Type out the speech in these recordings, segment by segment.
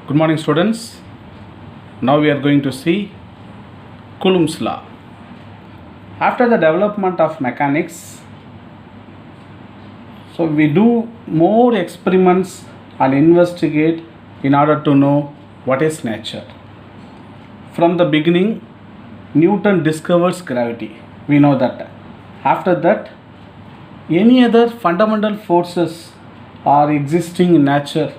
Good morning, students. Now we are going to see Coulomb's law. After the development of mechanics, so we do more experiments and investigate in order to know what is nature. From the beginning, Newton discovers gravity. We know that. After that, any other fundamental forces are existing in nature.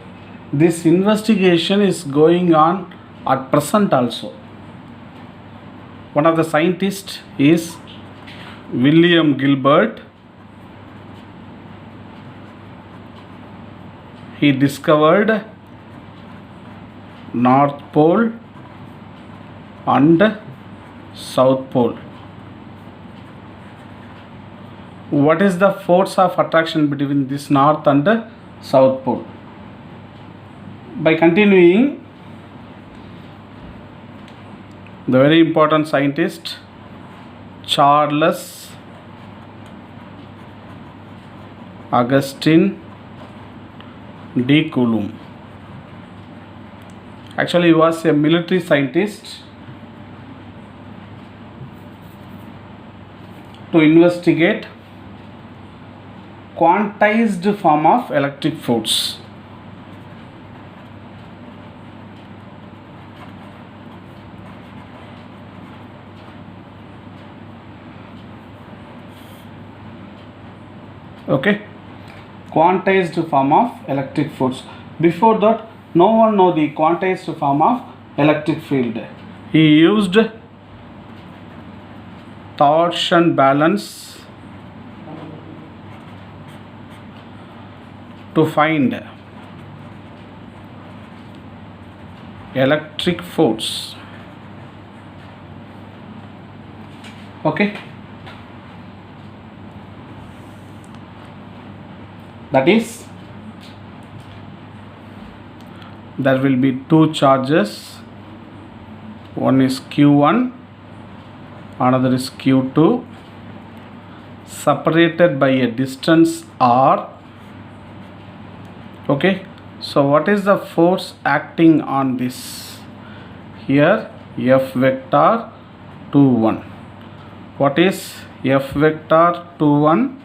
This investigation is going on at present also. One of the scientists is William Gilbert. He discovered North Pole and South Pole. What is the force of attraction between this North and South Pole? By continuing, the very important scientist Charles Augustine de Coulomb. Actually, he was a military scientist to investigate quantized form of electric force. Okay, quantized form of electric force. Before that, no one know the quantized form of electric field. He used torsion balance to find electric force. Okay, that is, there will be two charges. One is Q1, another is Q2, separated by a distance R. Okay, so what is the force acting on this? Here F vector 21. What is F vector 21?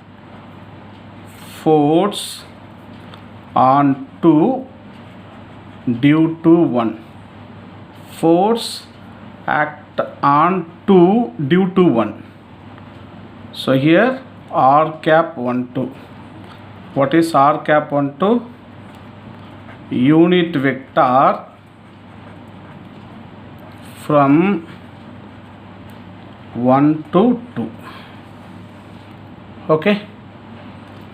Force on 2 due to 1. Force act on 2 due to 1. So here R cap 1 2. What is R cap 1 2? Unit vector from 1 to 2. Okay,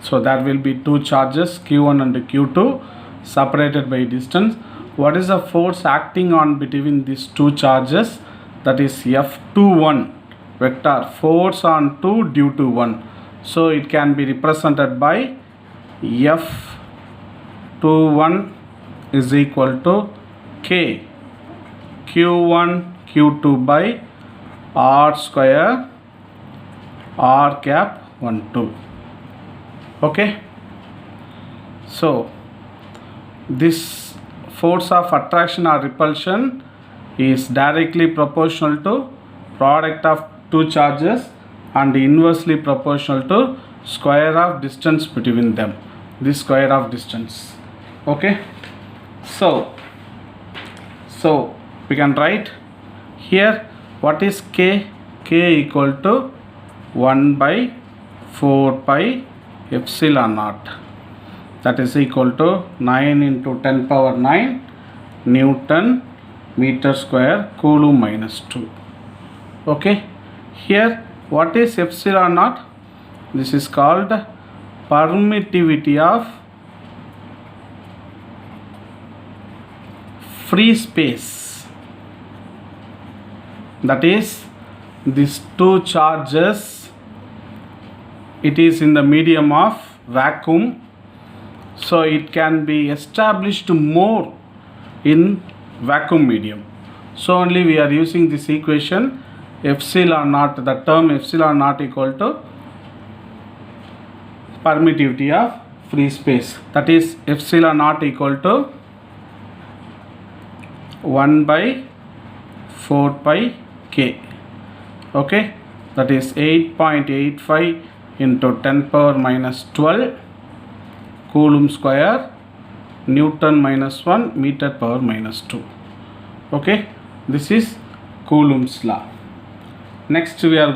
so there will be two charges Q1 and Q2 separated by distance. What is the force acting on between these two charges? That is F21 vector, force on 2 due to 1. So it can be represented by F21 is equal to K Q1 Q2 by R square R cap 1 2. Okay, so this force of attraction or repulsion is directly proportional to product of two charges and inversely proportional to square of distance between them, this square of distance. Okay, so we can write here what is K? K equal to 1 by 4 pi epsilon naught, that is equal to 9 into 10 power 9 Newton meter square Coulomb minus 2. Okay, here what is epsilon naught? This is called permittivity of free space. That is, these two charges, it is in the medium of vacuum, so it can be established more in vacuum medium. So only we are using this equation epsilon naught, the term epsilon naught equal to permittivity of free space, that is epsilon naught equal to 1 by 4 pi k. Okay, that is 8.85 into 10 power minus 12 Coulomb square, Newton minus 1, meter power minus 2. Okay, this is Coulomb's law. Next we are going